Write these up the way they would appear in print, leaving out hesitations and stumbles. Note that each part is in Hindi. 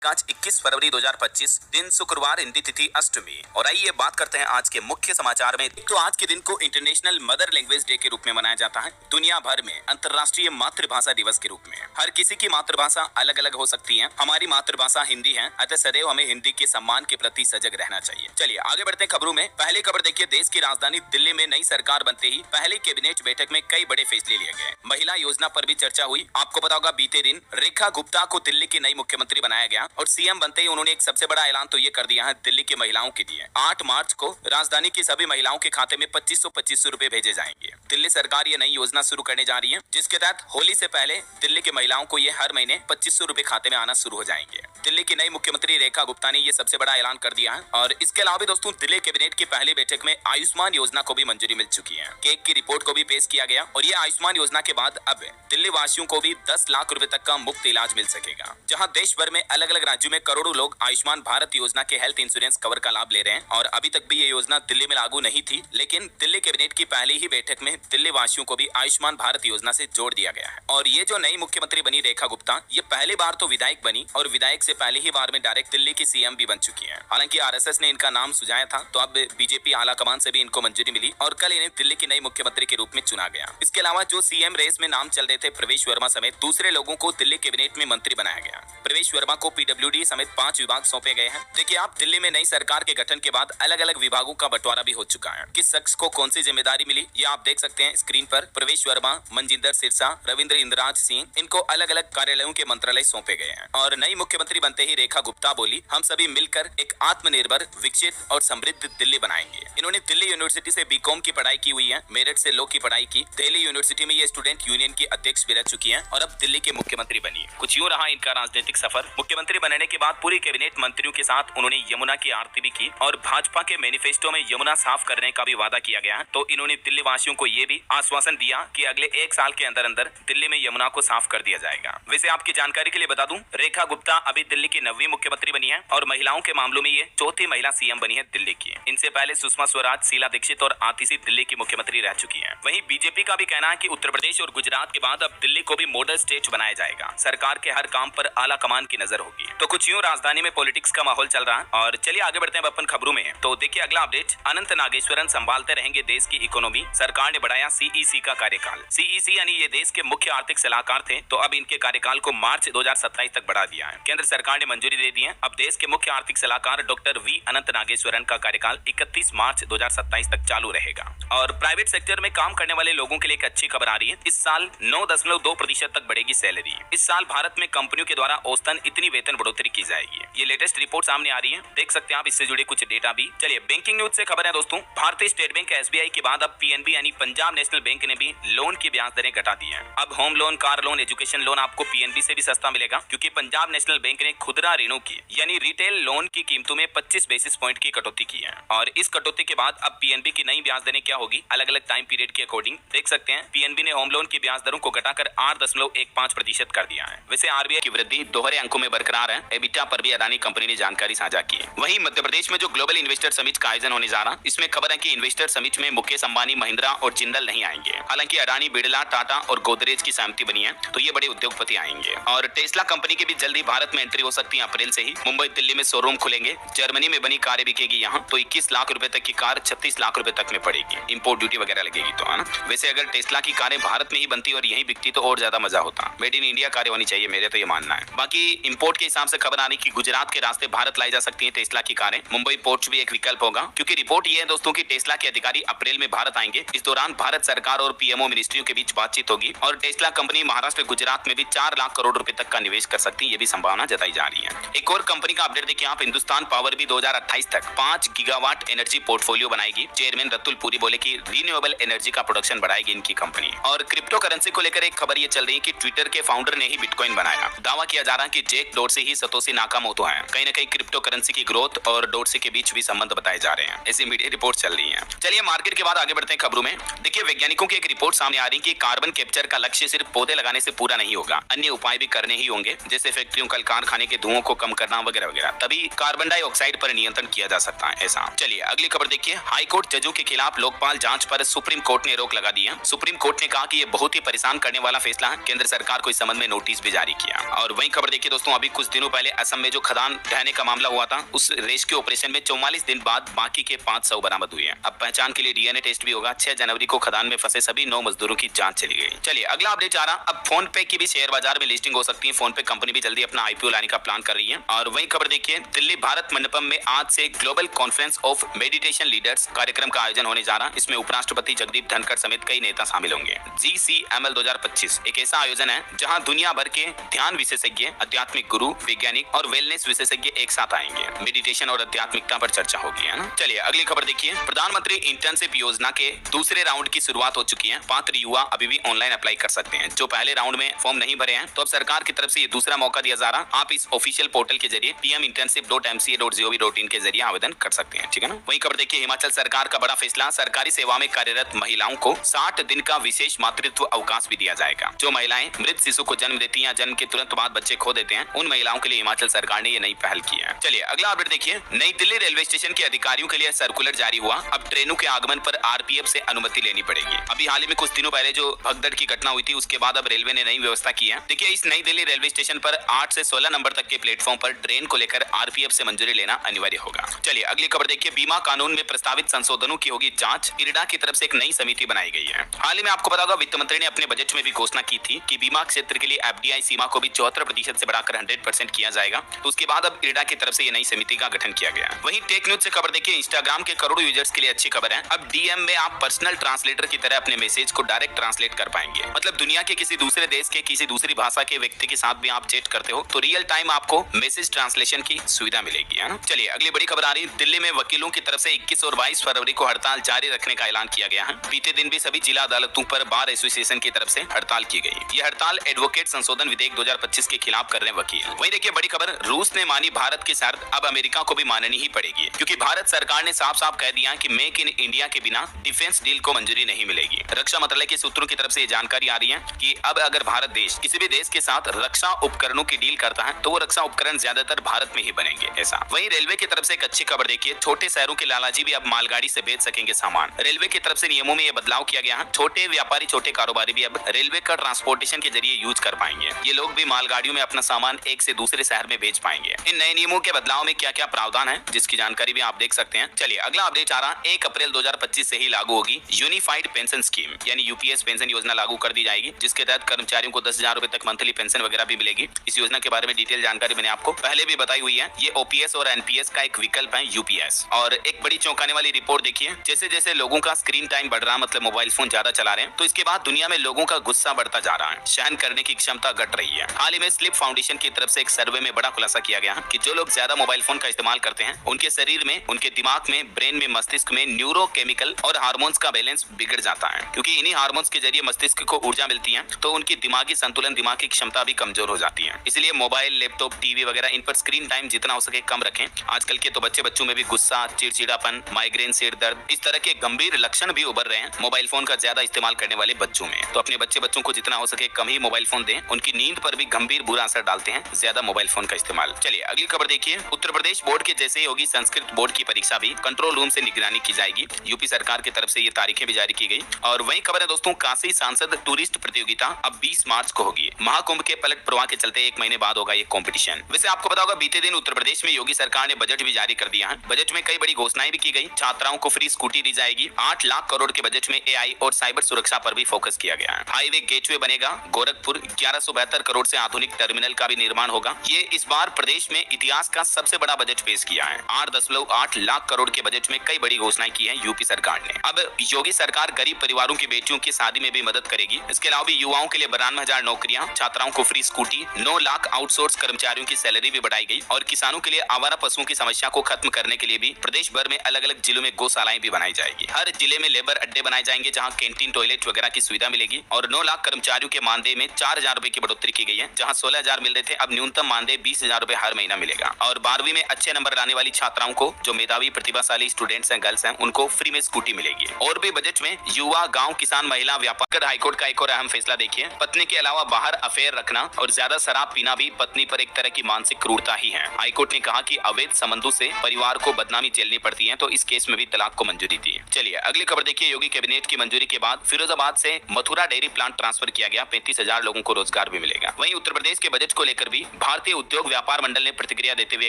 आज 21 फरवरी 2025 दिन शुक्रवार, हिंदी तिथि अष्टमी। और आइए बात करते हैं आज के मुख्य समाचार में। तो आज के दिन को इंटरनेशनल मदर लैंग्वेज डे के रूप में मनाया जाता है। दुनिया भर में अंतर्राष्ट्रीय मातृभाषा दिवस के रूप में। हर किसी की मातृभाषा अलग अलग हो सकती है। हमारी मातृभाषा हिंदी है, अतः सदैव हमें हिंदी के सम्मान के प्रति सजग रहना चाहिए। चलिए आगे बढ़ते हैं खबरों में। पहली खबर देखिए, देश की राजधानी दिल्ली में नई सरकार बनते ही पहले कैबिनेट बैठक में कई बड़े फैसले लिए गए। महिला योजना पर भी चर्चा हुई। आपको पता होगा बीते दिन रेखा गुप्ता को दिल्ली की नई मुख्यमंत्री बनाया गया और सीएम बनते ही उन्होंने एक सबसे बड़ा ऐलान तो ये कर दिया है दिल्ली की महिलाओं के लिए। 8 मार्च को राजधानी की सभी महिलाओं के खाते में 2500 रुपए भेजे जाएंगे। दिल्ली सरकार ये नई योजना शुरू करने जा रही है, जिसके तहत होली से पहले दिल्ली की महिलाओं को ये हर महीने 2500 रुपए खाते में आना शुरू हो जाएंगे। दिल्ली की नई मुख्यमंत्री रेखा गुप्ता ने ये सबसे बड़ा ऐलान कर दिया है। और इसके अलावा दोस्तों, दिल्ली कैबिनेट की पहली बैठक में आयुष्मान योजना को भी मंजूरी मिल चुकी है। केक की रिपोर्ट को भी पेश किया गया और ये आयुष्मान योजना के बाद अब दिल्ली वासियों को भी 10 लाख रुपए तक का मुफ्त इलाज मिल सकेगा। जहां देश भर में अलग अलग राज्यों में करोड़ों लोग आयुष्मान भारत योजना के हेल्थ इंश्योरेंस कवर का लाभ ले रहे हैं। और अभी तक भी ये योजना दिल्ली में लागू नहीं थी, लेकिन दिल्ली कैबिनेट की पहली ही बैठक में दिल्ली वासियों को भी आयुष्मान भारत योजना से जोड़ दिया गया है। और ये जो नई मुख्यमंत्री बनी रेखा गुप्ता, ये पहली बार तो विधायक बनी और विधायक से पहली ही बार में डायरेक्ट दिल्ली की सीएम भी बन चुकी है। हालांकि आरएसएस ने इनका नाम सुझाया था, तो अब बीजेपी आला कमान से भी इनको मंजूरी मिली और कल इन्हें दिल्ली की नई मुख्यमंत्री के रूप में चुना गया। इसके अलावा जो सीएम रेस में नाम चल रहे थे, प्रवेश वर्मा समेत दूसरे लोगों को दिल्ली कैबिनेट में मंत्री बनाया गया। प्रवेश वर्मा को पीडब्ल्यूडी समेत 5 विभाग सौंपे गए हैं। देखिए आप, दिल्ली में नई सरकार के गठन के बाद अलग अलग विभागों का बंटवारा भी हो चुका है। किस शख्स को कौन सी जिम्मेदारी मिली, ये आप देख सकते हैं स्क्रीन पर। प्रवेश वर्मा, मनजिंदर सिरसा, रविंद्र इंद्राज सिंह, इनको अलग अलग कार्यालयों के मंत्रालय सौंपे गए हैं। और नई मुख्यमंत्री बनते ही रेखा गुप्ता बोली, हम सभी मिलकर एक आत्मनिर्भर, विकसित और समृद्ध दिल्ली बनाएंगे। इन्होंने दिल्ली यूनिवर्सिटी से बीकॉम की पढ़ाई की हुई है, मेरठ से लॉ की पढ़ाई की। दिल्ली यूनिवर्सिटी में ये स्टूडेंट यूनियन की अध्यक्ष भी रह चुकी है और अब दिल्ली के मुख्यमंत्री बनी। कुछ यूं रहा इनका राजनीतिक सफर। मुख्यमंत्री बनने के बाद पूरी कैबिनेट मंत्रियों के साथ उन्होंने यमुना की आरती भी की और भाजपा के मैनिफेस्टो में यमुना साफ करने का भी वादा किया गया है। तो इन्होंने दिल्ली वासियों को ये भी आश्वासन दिया कि अगले 1 साल के अंदर अंदर दिल्ली में यमुना को साफ कर दिया जाएगा। वैसे आपकी जानकारी के लिए बता दूं, रेखा गुप्ता अभी दिल्ली की 9वीं मुख्यमंत्री बनी है और महिलाओं के मामलों में ये 4थी महिला सीएम बनी है दिल्ली की। इनसे पहले सुषमा स्वराज, शीला दीक्षित और आतिशी दिल्ली की मुख्यमंत्री रह चुकी है। वहीं बीजेपी का भी कहना है कि उत्तर प्रदेश और गुजरात के बाद अब दिल्ली को भी मॉडल स्टेट बनाया जाएगा। सरकार के हर काम पर आला कमान की नजर होगी। तो कुछ यूं राजधानी में पॉलिटिक्स का माहौल चल रहा है। और चलिए आगे बढ़ते हैं अपन खबरों में। तो देखिए अगला अपडेट, अनंत नागेश्वरन संभालते रहेंगे देश की इकोनॉमी। सरकार ने बढ़ाया सीईसी का कार्यकाल। सीईसी यानी ये देश के मुख्य आर्थिक सलाहकार थे, तो अब इनके कार्यकाल को मार्च 2027 तक बढ़ा दिया है। केंद्र सरकार ने मंजूरी दे दी है। अब देश के मुख्य आर्थिक सलाहकार डॉक्टर वी अनंत नागेश्वरन का कार्यकाल 31 मार्च 2027 तक चालू रहेगा। और प्राइवेट सेक्टर में काम करने वाले लोगों के लिए एक अच्छी खबर आ रही है। इस साल 9.2% तक बढ़ेगी सैलरी। इस साल भारत में कंपनियों के द्वारा औसतन इतनी वेतन बढ़ोतरी की जाएगी। ये लेटेस्ट रिपोर्ट सामने आ रही है, देख सकते हैं आप इससे जुड़े कुछ डेटा भी। चलिए बैंकिंग न्यूज से खबर है दोस्तों, भारतीय स्टेट बैंक एसबीआई के बाद अब पीएनबी यानी पंजाब नेशनल बैंक ने भी लोन की ब्याज दरें घटा दी हैं। अब home loan, car loan, education loan आपको पीएनबी से भी सस्ता मिलेगा, क्योंकि पंजाब नेशनल बैंक ने खुदरा ऋणों की यानी रिटेल लोन की कीमतों में 25 बेसिस पॉइंट की कटौती की है। और इस कटौती के बाद अब पीएनबी की नई ब्याज दरें क्या होगी, अलग अलग टाइम पीरियड के अकॉर्डिंग देख सकते हैं। पीएनबी ने होम लोन की ब्याज दरों को घटाकर 8.15% कर दिया है। वैसे आरबीआई की वृद्धि दोहरे अंकों में बरकरार है। एबिटा पर भी अडानी कंपनी ने जानकारी साझा की है। वहीं मध्य प्रदेश में जो ग्लोबल इन्वेस्टर समिट का आयोजन होने जा रहा, इसमें खबर है कि इन्वेस्टर समिट में मुकेश अंबानी, महिंद्रा और जिंदल नहीं आएंगे। हालांकि अडानी, बिरला, टाटा और गोदरेज की सहमति बनी है, तो ये बड़े उद्योगपति आएंगे। और टेस्ला कंपनी की भी जल्दी भारत में एंट्री हो सकती है। अप्रैल से ही मुंबई, दिल्ली में शोरूम खुलेंगे। जर्मनी में बनी कारें बिकेगी यहाँ, तो 21 लाख रुपए तक की कार 36 लाख रुपए तक में पड़ेगी। इंपोर्ट ड्यूटी वगैरह लगेगी तो, है ना। वैसे अगर टेस्ला की कारें भारत में ही बनती और यही बिकती तो और ज्यादा मजा होता। मेड इन इंडिया कारें होनी चाहिए, मेरे तो ये मानना है। बाकी इंपोर्ट के हिसाब से खबर आ रही कि गुजरात के रास्ते भारत लाई जा सकती है टेस्ला की कारें। मुंबई पोर्ट भी एक विकल्प होगा, क्योंकि रिपोर्ट ये है दोस्तों कि टेस्ला के अधिकारी अप्रैल में भारत आएंगे। इस दौरान भारत सरकार और पीएमओ मिनिस्ट्रियों के बीच बातचीत होगी और टेस्ला कंपनी महाराष्ट्र, गुजरात में भी 4 लाख करोड़ रुपए तक का निवेश कर सकती है, ये भी संभावना जताई जा रही है। एक और कंपनी का अपडेट देखिए आप, हिंदुस्तान पावर भी 2028 तक 5 गीगावाट एनर्जी पोर्टफोलियो बनाएगी। चेयरमैन रतुल पुरी बोले कि रिन्यूएबल एनर्जी का प्रोडक्शन बढ़ाएगी इनकी कंपनी। और क्रिप्टो करेंसी को लेकर एक खबर ये चल रही है कि ट्विटर के फाउंडर ने ही बिटकॉइन बनाया। दावा किया जा रहा है कि जैक डोर्सी ही सतोशी नाकामोटो है। कहीं न कहीं क्रिप्टो करेंसी की ग्रोथ और डोर्सी के बीच भी संबंध बताए जा रहे हैं, ऐसी मीडिया रिपोर्ट चल रही है। चलिए मार्केट के बाद आगे बढ़ते हैं खबरों में। देखिए वैज्ञानिकों की एक रिपोर्ट सामने आ रही है कि कार्बन कैप्चर का लक्ष्य सिर्फ पौधे लगाने से पूरा नहीं होगा, अन्य उपाय भी करने ही होंगे, जैसे फैक्ट्रियों, कल कारखाने के धुओं को कम करना वगैरह वगैरह, तभी कार्बन डाइऑक्साइड पर नियंत्रण किया जा सकता है ऐसा। चलिए अगली खबर देखिए, हाई कोर्ट जजों के खिलाफ लोकपाल जांच पर सुप्रीम कोर्ट ने रोक लगा दी है। सुप्रीम कोर्ट ने कहा कि ये बहुत ही परेशान करने वाला फैसला है। केंद्र सरकार को इस संबंध में नोटिस भी जारी किया। और वही खबर देखिए दोस्तों, अभी कुछ कुछ दिनों पहले असम में जो खदान ढहने का मामला हुआ था, उस रेस्क्यू ऑपरेशन में 44 दिन बाद बाकी के 5 शव बरामद हुए हैं। अब पहचान के लिए डीएनए टेस्ट भी होगा। 6 जनवरी को खदान में फंसे सभी 9 मजदूरों की जांच चली गई। चलिए अगला अपडेट आ रहा, अब फोन पे की भी शेयर बाजार में लिस्टिंग हो सकती है। फोन पे कंपनी भी जल्दी अपना आईपीओ लाने का प्लान कर रही है। और वही खबर देखिए, दिल्ली भारत मंडपम में आज से global conference of meditation leaders कार्यक्रम का आयोजन होने जा रहा है। इसमें उपराष्ट्रपति जगदीप धनखड़ समेत कई नेता शामिल होंगे। GCML 2025 एक ऐसा आयोजन है जहां दुनिया भर के ध्यान विशेषज्ञ, आध्यात्मिक गुरु, वैज्ञानिक और वेलनेस विशेषज्ञ एक साथ आएंगे। मेडिटेशन और आध्यात्मिकता पर चर्चा होगी, है ना। चलिए अगली खबर देखिए, प्रधानमंत्री इंटर्नशिप योजना के दूसरे राउंड की शुरुआत हो चुकी है। पात्र युवा अभी भी ऑनलाइन अप्लाई कर सकते हैं। जो पहले राउंड में फॉर्म नहीं भरे हैं, तो अब सरकार की तरफ से ये दूसरा मौका दिया जा रहा। आप इस ऑफिशियल पोर्टल के जरिए pminternship.mca.gov.in के जरिए आवेदन कर सकते हैं, ठीक है ना। वही खबर देखिए, हिमाचल सरकार का बड़ा फैसला, सरकारी सेवा में कार्यरत महिलाओं को 60 दिन का विशेष मातृत्व अवकाश भी दिया जाएगा। जो महिलाएं मृत शिशु को जन्म देती हैं या जन्म के तुरंत बाद बच्चे खो देते हैं, उन महिलाओं के लिए हिमाचल सरकार ने ये नई पहल की है। चलिए अगला अपडेट देखिए, नई दिल्ली रेलवे स्टेशन के अधिकारियों के लिए सर्कुलर जारी हुआ। अब ट्रेनों के आगमन पर RPF से अनुमति लेनी पड़ेगी। अभी हाल ही में कुछ दिनों पहले जो भगदड़ की घटना हुई थी, उसके बाद अब रेलवे ने नई व्यवस्था की है। देखिए, इस नई दिल्ली रेलवे स्टेशन पर 8 से 16 नंबर तक के प्लेटफॉर्म पर ट्रेन को लेकर RPF से मंजूरी लेना अनिवार्य होगा। चलिए अगली खबर देखिए, बीमा कानून में प्रस्तावित संशोधनों की होगी जांच। इरडा की तरफ से एक नई समिति बनाई गई है। हाल ही में आपको पता होगा, वित्त मंत्री ने अपने बजट में भी घोषणा की थी कि बीमा क्षेत्र के लिए FDI सीमा को भी 74% से बढ़ाकर 100% किया जाएगा। तो उसके बाद अब इरडा की तरफ से ये नई समिति का गठन किया गया। वहीं टेक न्यूज से खबर देखिए, इंस्टाग्राम के करोड़ों यूजर्स के लिए अच्छी खबर है। अब DM में आप पर्सनल ट्रांसलेटर की तरह अपने मैसेज को डायरेक्ट ट्रांसलेट कर पाएंगे। मतलब दुनिया के किसी दूसरे देश के किसी दूसरी भाषा के व्यक्ति के साथ भी आप चैट करते हो, तो रियल टाइम आपको मैसेज ट्रांसलेशन की सुविधा मिलेगी, है ना। चलिए अगली बड़ी खबर आ रही है, दिल्ली में वकीलों की तरफ से 21 और 22 फरवरी को हड़ताल जारी रखने का ऐलान किया गया है। बीते दिन भी सभी जिला अदालतों पर बार एसोसिएशन की तरफ से हड़ताल की गई। यह हड़ताल एडवोकेट संशोधन विधेयक 2025 के खिलाफ कर रहे वकील। वहीं देखिए बड़ी खबर, रूस ने मानी भारत की शर्त, अब अमेरिका को भी माननी ही पड़ेगी, क्योंकि भारत सरकार ने साफ साफ कह दिया कि मेक इन इंडिया के बिना डिफेंस डील को मंजूरी नहीं मिलेगी। रक्षा मंत्रालय के सूत्रों की तरफ से जानकारी आ रही है कि अब अगर भारत देश किसी भी देश के साथ रक्षा उपकरणों की डील करता है, तो वो रक्षा उपकरण ज्यादातर भारत में ही बनेंगे। ऐसा वहीं रेलवे की तरफ से एक अच्छी खबर देखिए, छोटे शहरों के लालाजी भी अब मालगाड़ी से भेज सकेंगे सामान। रेलवे की तरफ से नियमों में ये बदलाव किया गया है। छोटे व्यापारी, छोटे कारोबारी भी अब रेलवे का ट्रांसपोर्टेशन के जरिए यूज कर पाएंगे। ये लोग भी मालगाड़ियों में अपना सामान एक से दूसरे शहर में भेज पाएंगे। इन नए नियमों के बदलाव में क्या क्या प्रावधान है, जिसकी जानकारी भी आप देख सकते हैं। चलिए अगला अपडेट आ रहा, 1 अप्रैल 2025 से ही लागू होगी यूनिफाइड पेंशन स्कीम, यानी UPS पेंशन योजना लागू कर दी जाएगी, जिसके तहत कर्मचारियों को 10,000 रुपए तक मंथली पेंशन वगैरह भी मिलेगी। इस योजना के बारे में डिटेल जानकारी मैंने आपको पहले भी बताई हुई है। ये OPS और NPS का एक विकल्प है UPS। और एक बड़ी चौंकाने वाली रिपोर्ट देखिए, जैसे जैसे लोगों का स्क्रीन टाइम बढ़ रहा, मतलब मोबाइल फोन ज्यादा चला रहे हैं, तो इसके बाद दुनिया में लोगों का गुस्सा बढ़ता जा रहा है, सहन करने की क्षमता घट रही है। हाल ही में स्लिप फाउंडेशन की तरफ से एक सर्वे में बड़ा खुलासा किया गया है कि जो लोग ज्यादा मोबाइल फोन का इस्तेमाल करते हैं, उनके शरीर में, उनके दिमाग में, ब्रेन में, मस्तिष्क में न्यूरोकेमिकल और हार्मोन्स का बैलेंस बिगड़ जाता है, क्योंकि इन्हीं हार्मोन्स के जरिए मस्तिष्क को ऊर्जा मिलती है, तो उनकी दिमागी संतुलन, दिमाग की क्षमता भी कमजोर हो जाती है। इसलिए मोबाइल, लैपटॉप, टीवी वगैरह इन पर स्क्रीन टाइम जितना हो सके कम रखें। आजकल के तो बच्चों में भी गुस्सा, चिड़चिड़ापन, माइग्रेन, सिर दर्द, इस तरह के गंभीर लक्षण भी उभर रहे हैं मोबाइल फोन का ज्यादा इस्तेमाल करने वाले बच्चों में। तो अपने बच्चों को जितना हो सके कम ही मोबाइल फोन दें। उनकी नींद पर भी गंभीर बुरा असर डालते हैं ज्यादा मोबाइल फोन का इस्तेमाल। चलिए अगली खबर देखिए, उत्तर प्रदेश बोर्ड के जैसे ही होगी संस्कृत बोर्ड की परीक्षा भी कंट्रोल रूम से निगरानी की जाएगी। यूपी सरकार की तरफ से ये तारीखें भी जारी की गई। और वही खबर है दोस्तों, काशी सांसद टूरिस्ट प्रतियोगिता अब 20 मार्च को होगी। महाकुंभ के पलट प्रवाह के चलते 1 महीने बाद होगा ये कॉम्पिटिशन। वैसे आपको पता होगा, बीते दिन उत्तर प्रदेश में योगी सरकार ने बजट भी जारी कर दिया है। बजट में कई बड़ी घोषणाएं भी की गई। छात्राओं को फ्री स्कूटी दी जाएगी। 8 लाख करोड़ के बजट में AI और साइबर सुरक्षा पर भी फोकस किया गया है। हाईवे गेटवे बनेगा। गोरखपुर 1172 करोड़ से आधुनिक टर्मिनल का भी निर्माण होगा। ये इस बार प्रदेश में इतिहास का सबसे बड़ा बजट पेश किया है। 8.8 लाख करोड़ के बजट में कई बड़ी घोषणाएं की है यूपी सरकार ने। अब योगी सरकार गरीब परिवारों की बेटियों की शादी में भी मदद करेगी। इसके अलावा भी युवाओं के लिए 92,000 नौकरियां, छात्राओं को फ्री स्कूटी, 9 लाख आउटसोर्स कर्मचारियों की सैलरी भी बढ़ाई गई। और किसानों के लिए आवारा पशुओं की समस्या को खत्म करने के लिए भी प्रदेश भर में अलग अलग जिलों में गौशालाएं भी बनाई जाएगी। हर जिले में लेबर अड्डे बनाए जाएंगे, जहां कैंटीन, टॉयलेट वगैरह की सुविधा मिलेगी। और 9 लाख कर्मचारियों के मानदेय में 4,000 रुपए की बढ़ोतरी की गई है। जहां 16,000 मिल रहे थे, अब न्यूनतम मानदेय 20,000 रुपए हर महीना मिलेगा। और 12वीं में अच्छे नंबर लाने वाली छात्राओं को, जो मेधावी प्रतिभाशाली स्टूडेंट्स हैं, गर्ल्स हैं, उनको फ्री में स्कूटी मिलेगी। और भी बजट में युवा, गांव, किसान, महिला, व्यापार। हाईकोर्ट का एक और अहम फैसला देखिए, पत्नी के अलावा बाहर अफेयर रखना और ज्यादा शराब पीना भी पत्नी पर एक तरह की मानसिक क्रूरता ही है। हाईकोर्ट ने कहा कि अवैध संबंधों से परिवार को बदनामी झेलनी पड़ती है, तो इस केस में भी तलाक को मंजूरी दी। चलिए अगली खबर देखिए, योगी कैबिनेट की मंजूरी के बाद फिरोजाबाद से मथुरा डेयरी प्लांट ट्रांसफर किया गया। 35,000 लोगों को रोजगार भी मिलेगा। वहीं उत्तर प्रदेश के बजट को लेकर भी भारतीय उद्योग व्यापार मंडल ने प्रतिक्रिया देते हुए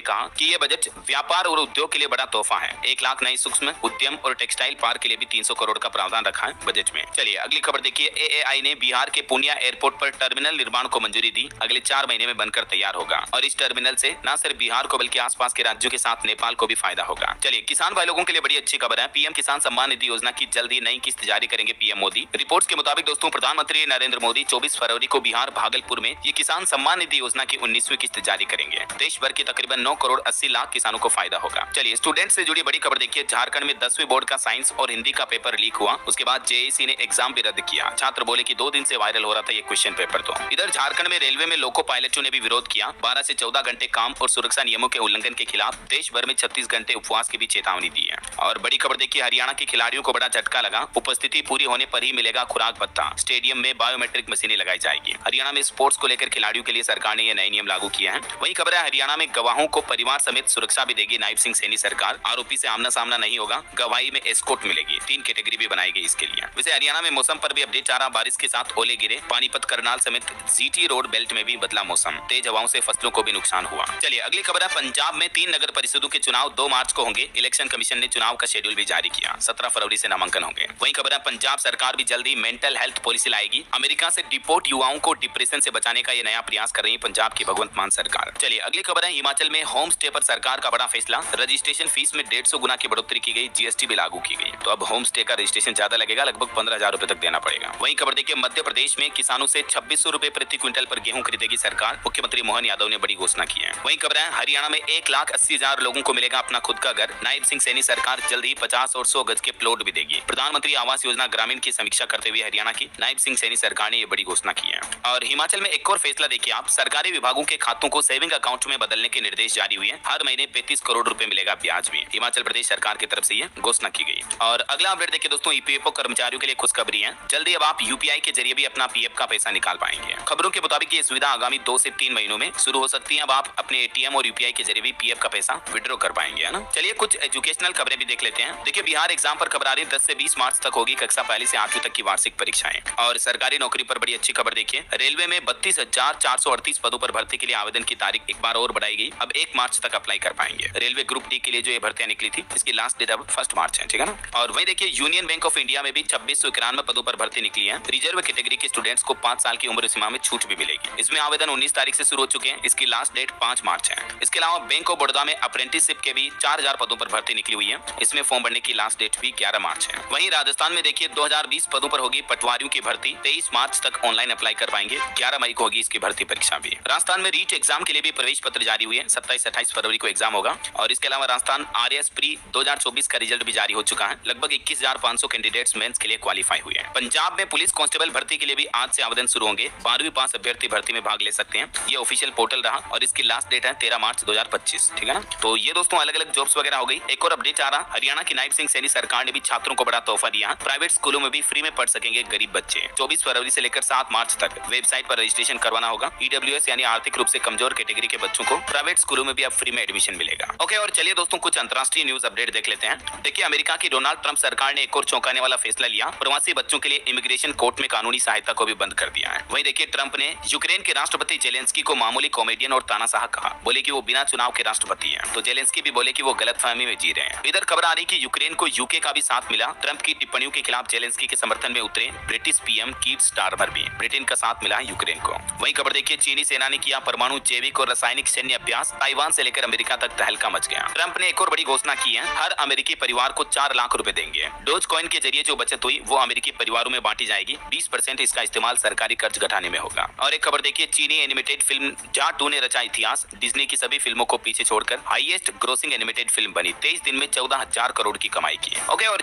कहा कि ये बजट व्यापार और उद्योग के लिए बड़ा तोहफा है। 1 लाख नए सूक्ष्म उद्यम और टेक्सटाइल पार्क के लिए भी 300 करोड़ का प्रावधान रखा है बजट में। चलिए अगली खबर देखिए। एएआई ने बिहार के पूर्णिया एयरपोर्ट पर टर्मिनल निर्माण को मंजूरी दी। अगले 4 महीने में बनकर तैयार होगा और इस टर्मिनल से न सिर्फ बिहार को बल्कि आसपास के राज्यों के साथ नेपाल को भी फायदा होगा। चलिए किसान भाई लोगों के लिए बड़ी अच्छी खबर है। पीएम किसान सम्मान निधि योजना की जल्दी नई किस्त जारी करेंगे पीएम मोदी। रिपोर्ट्स के मुताबिक दोस्तों प्रधानमंत्री नरेंद्र मोदी 24 फरवरी को बिहार भागलपुर में ये किसान सम्मान निधि योजना की 19वीं किस्त जारी करेंगे। देश भर के तकरीबन 9 करोड़ 80 लाख किसानों को फायदा होगा। चलिए स्टूडेंट से जुड़ी बड़ी खबर देखिए। झारखंड में 10वीं बोर्ड का साइंस और हिंदी का पेपर लीक हुआ। उसके बाद जेईसी ने एग्जाम भी रद्द किया। छात्र बोले कि 2 दिन से वायरल हो रहा था ये क्वेश्चन पेपर। तो इधर झारखंड में रेलवे में लोको पायलटों ने भी विरोध किया। 12 से 14 घंटे काम और सुरक्षा नियमों के उल्लंघन के खिलाफ देश भर में 36 घंटे उपवास की भी चेतावनी दी है। और बड़ी खबर देखिए। हरियाणा के खिलाड़ियों को बड़ा झटका लगा। उपस्थिति पूरी होने पर ही मिलेगा खुराक भत्ता। स्टेडियम में बायोमेट्रिक मशीनें लगाई जाएगी। हरियाणा में स्पोर्ट्स को लेकर खिलाड़ियों के लिए सरकार ने यह नए नियम लागू किया है। वही खबर है हरियाणा में गवाहों को परिवार समेत सुरक्षा भी देगी नायब सिंह सैनी सरकार। आरोपी से आमना सामना नहीं होगा। गवाही में एस्कॉर्ट मिलेगी। 3 कैटेगरी भी बनाई गई इसके लिए। वैसे हरियाणा में मौसम पर भी अपडेट आ रहा। बारिश के साथ ओले गिरे। पानीपत करनाल समेत जीटी रोड बेल्ट में भी बदला मौसम। तेज हवाओं से फसलों को भी नुकसान हुआ। चलिए अगली खबर है। पंजाब में 3 नगर परिषदों के चुनाव 2 मार्च को होंगे। इलेक्शन कमीशन ने चुनाव का शेड्यूल भी जारी किया। 17 फरवरी से नामांकन होंगे। वही खबर है पंजाब सरकार भी जल्दी मेंटल हेल्थ पॉलिसी लाएगी। अमेरिका से डिपोर्ट युवाओं को डिप्रेशन से बचाने का ये नया प्रयास कर रही है पंजाब की भगवंत मान सरकार। चलिए अगली खबर है। हिमाचल में होम स्टे पर सरकार का बड़ा फैसला। रजिस्ट्रेशन फीस में 150 गुना की बढ़ोतरी की गई। जीएसटी भी लागू की गई। तो अब होम स्टे का रजिस्ट्रेशन ज्यादा लगेगा। लगभग 15,000 रुपए तक देना पड़ेगा। वही खबर देखिए। मध्य प्रदेश में किसानों से 2600 रुपए प्रति क्विंटल पर गेहूं खरीदेगी सरकार। मुख्यमंत्री मोहन यादव ने बड़ी घोषणा की है। वही खबर है हरियाणा में 1,80,000 लोगों को मिलेगा अपना खुद का घर। नायब सिंह सैनी सरकार जल्द ही 50 और 100 गज के प्लॉट भी देगी। प्रधानमंत्री आवास योजना ग्रामीण की समीक्षा करते हुए हरियाणा की नायब सिंह सैनी सरकार ने ये बड़ी घोषणा की है। और हिमाचल में एक और फैसला देखिए आप। सरकारी विभागों के खातों को सेविंग अकाउंट में बदलने के निर्देश जारी हुए हैं। हर महीने 35 करोड़ रुपए मिलेगा ब्याज भी। हिमाचल प्रदेश सरकार की तरफ से ये घोषणा की गई। और अगला अपडेट देखिए दोस्तों। ईपीएफओ कर्मचारियों के लिए खुशखबरी है। जल्दी अब आप यूपीआई के जरिए भी अपना पीएफ का पैसा निकाल पाएंगे। खबरों के मुताबिक ये सुविधा आगामी 2 से 3 महीनों में शुरू हो सकती है। अब आप अपने एटीएम और यूपीआई के जरिए भी पीएफ का पैसा विड्रॉ कर पाएंगे, है ना। चलिए कुछ एजुकेशनल खबरें भी देख लेते हैं। देखिए बिहार एग्जाम पर खबर आ रही है। 10 से 20 मार्च तक होगी कक्षा 1 से 8वीं तक की वार्षिक परीक्षाएं। और सरकारी नौकरी पर बड़ी अच्छी खबर देखिए। रेलवे में 32,438 पदों पर भर्ती के लिए आवेदन की तारीख एक बार और बढ़ाई गई। अब 1 मार्च तक अप्लाई कर पाएंगे। रेलवे ग्रुप डी के लिए जो ये भर्तियां निकली थी इसकी लास्ट डेट अब 1 मार्च है, ठीक है ना। और वही देखिए यूनियन बैंक ऑफ इंडिया में भी 2691 पदों पर भर्ती निकली है। रिजर्व कैटेगरी के स्टूडेंट्स को 5 साल की उम्र सीमा में छूट भी मिलेगी। इसमें आवेदन 19 तारीख से शुरू हो चुके हैं। इसकी लास्ट डेट 5 मार्च है। इसके अलावा बैंक ऑफ बड़ौदा में अप्रेंटिसशिप के भी 4000 पदों पर भर्ती निकली हुई है। इसमें फॉर्म भरने की लास्ट डेट भी 11 मार्च है। वहीं राजस्थान में देखिए 2020 पदों पर होगी पटवारियों की भर्ती। 23 मार्च तक ऑनलाइन अप्लाई कर पाएंगे। 11 मई को होगी इसकी भर्ती परीक्षा भी। राजस्थान में रीट एग्जाम के लिए भी प्रवेश पत्र जारी हुए हैं। 27-28 फरवरी को एग्जाम होगा। और इसके अलावा राजस्थान आरएस प्री 2024 का रिजल्ट भी जारी हो चुका है। लगभग 21,500 कैंडिडेट्स मेंस के लिए क्वालिफाई हुए हैं। पंजाब में पुलिस कांस्टेबल भर्ती के लिए भी आज से आवेदन शुरू होंगे। 12वीं पास अभ्यर्थी भर्ती में भाग ले सकते हैं। ये ऑफिशियल पोर्टल रहा और इसकी लास्ट डेट है 13 मार्च 2025, ठीक है ना। तो ये दोस्तों अलग अलग जॉब्स वगैरह हो गई। एक और अपडेट आ रहा। हरियाणा की नायब सिंह सैनी सरकार ने भी छात्रों को बड़ा तोहफा दिया। प्राइवेट स्कूलों में भी फ्री में पढ़ सकेंगे गरीब बच्चे। 24 फरवरी से लेकर 7 मार्च तक वेबसाइट पर रजिस्ट्रेशन करवाना होगा। ईडब्ल्यूएस यानी आर्थिक रूप से कमजोर कैटेगरी के बच्चों को प्राइवेट स्कूलों में भी अब फ्री में एडमिशन मिलेगा। ओके और चलिए दोस्तों कुछ अंतर्राष्ट्रीय न्यूज अपडेट देख लेते हैं। देखिए अमेरिका की डोनाल्ड ट्रंप सरकार ने एक और चौंकाने वाला फैसला लिया। प्रवासी बच्चों के लिए इमिग्रेशन कोर्ट में कानूनी सहायता को भी बंद कर दिया है। वहीं देखिए ट्रंप ने यूक्रेन के राष्ट्रपति जेलेंस्की को मामूली कॉमेडियन और तानाशाह कहा। बोले कि वो बिना चुनाव के राष्ट्रपति हैं। तो जेलेंस्की भी बोले कि वो गलतफहमी में जी रहे हैं। इधर खबर आ रही कि यूक्रेन को यूके का भी साथ मिला। ट्रंप की टिप्पणियों के खिलाफ जेलेंस्की के समर्थन में उतरे ब्रिटिश पीएम कीर स्टारमर भी। ब्रिटेन का साथ मिला है यूक्रेन को। वहीं खबर देखिए चीनी सेना ने किया परमाणु जैविक और रासायनिक सैन्य अभ्यास। ताइवान से लेकर अमेरिका तक तहलका मच गया। ट्रंप ने एक और बड़ी घोषणा की है। हर अमेरिकी परिवार को 4 लाख रुपए देंगे। डोज कॉइन के जरिए जो बचत हुई वो अमेरिकी परिवारों में बांटी जाएगी। 20% इसका इस्तेमाल सरकारी कर्ज घटाने में होगा। और एक खबर देखिए चीनी एनिमेटेड फिल्म जा 2 ने रचा इतिहास। डिज्नी की सभी फिल्मों को पीछे छोड़कर हाईएस्ट ग्रोसिंग एनिमेटेड फिल्म बनी। 23 दिन में 14,000 करोड़ की कमाई की। ओके और